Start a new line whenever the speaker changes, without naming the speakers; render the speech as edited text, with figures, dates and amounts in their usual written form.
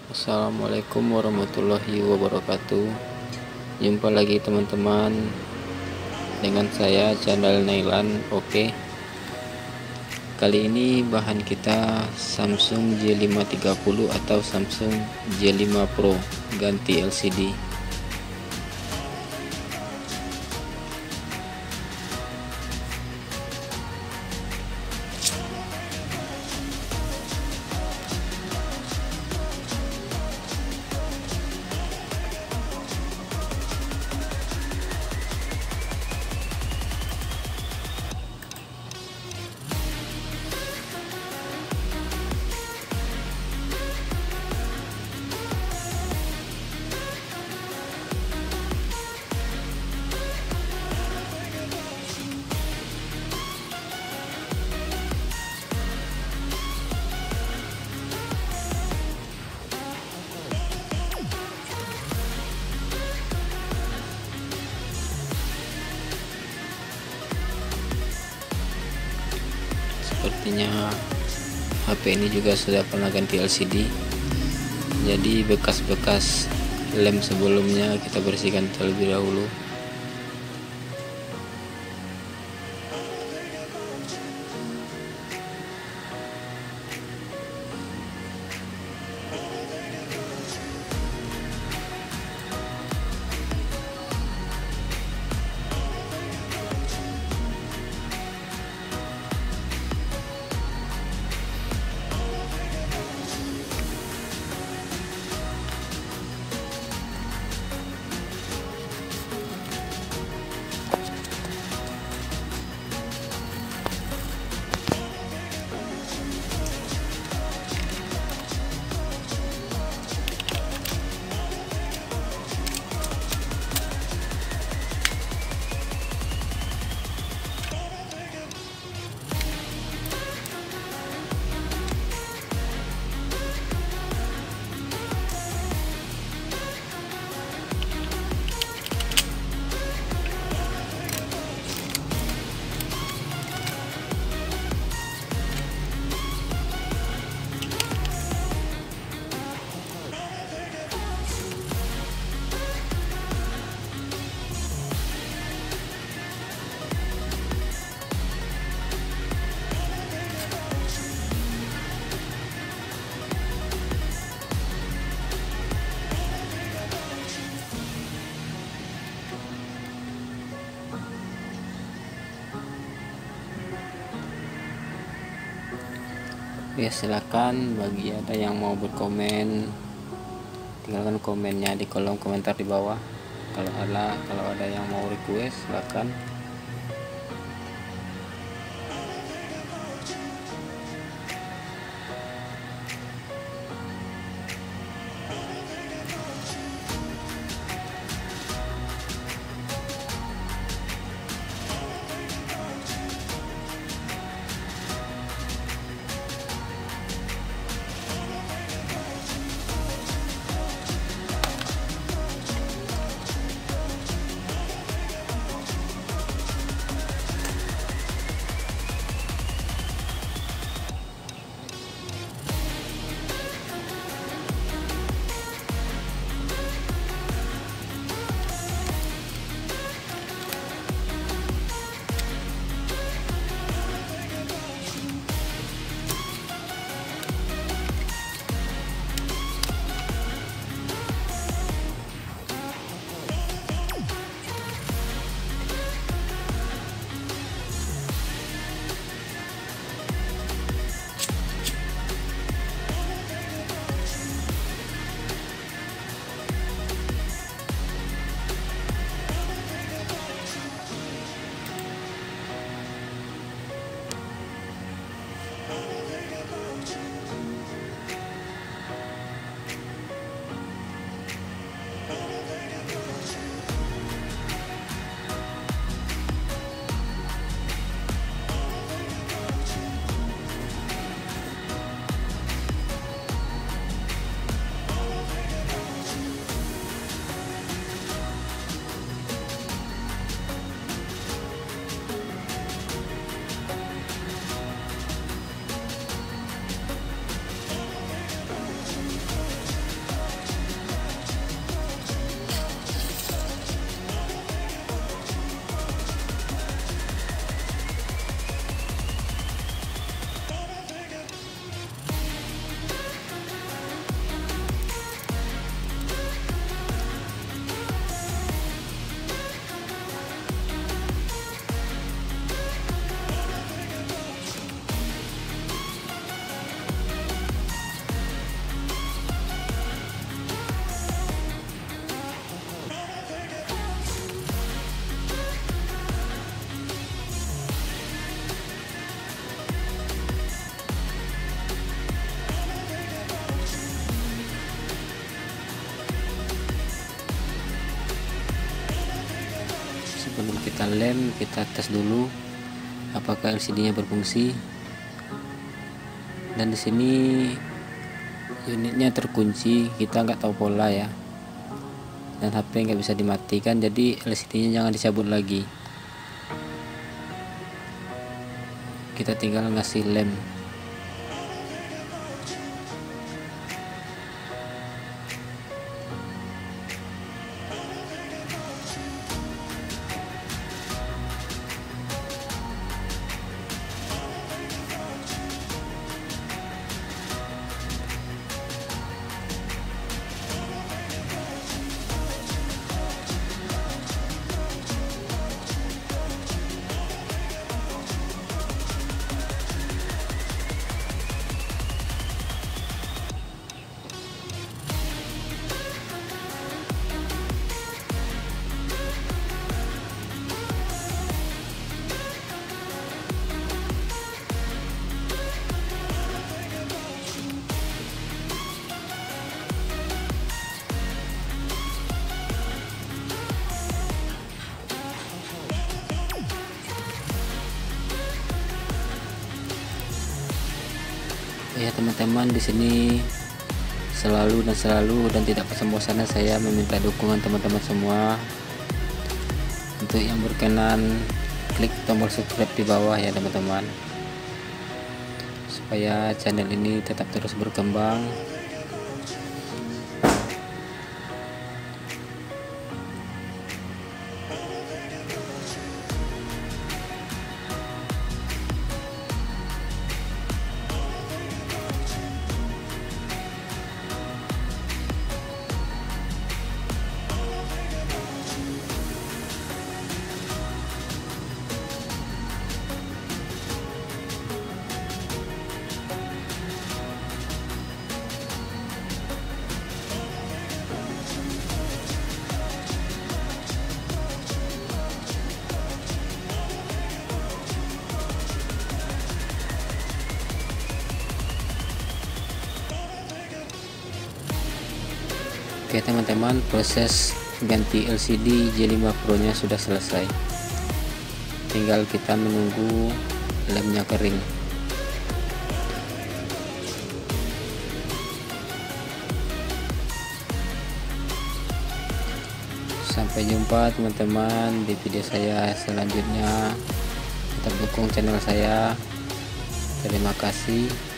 Assalamualaikum warahmatullahi wabarakatuh. Jumpa lagi teman-teman dengan saya channel Nailan. Oke, kali ini bahan kita Samsung J530 atau Samsung J5 Pro ganti LCD. Sepertinya HP ini juga sudah pernah ganti LCD, jadi bekas-bekas lem sebelumnya kita bersihkan terlebih dahulu. Ya, silakan bagi ada yang mau berkomen, tinggalkan komennya di kolom komentar di bawah. Kalau ada yang mau request, silakan. sebelum kita lem, kita tes dulu apakah LCD nya berfungsi. Dan di sini unitnya terkunci, kita nggak tahu pola ya, dan HP nggak bisa dimatikan, jadi LCD nya jangan dicabut lagi, kita tinggal ngasih lem. Ya teman-teman, di sini selalu dan tidak bosan-bosannya saya meminta dukungan teman-teman semua. Untuk yang berkenan, klik tombol subscribe di bawah ya teman-teman, supaya channel ini tetap terus berkembang. Oke teman-teman, proses ganti LCD J5 Pro nya sudah selesai, tinggal kita menunggu lemnya kering. Sampai jumpa teman-teman di video saya selanjutnya. Tetap dukung channel saya. Terima kasih.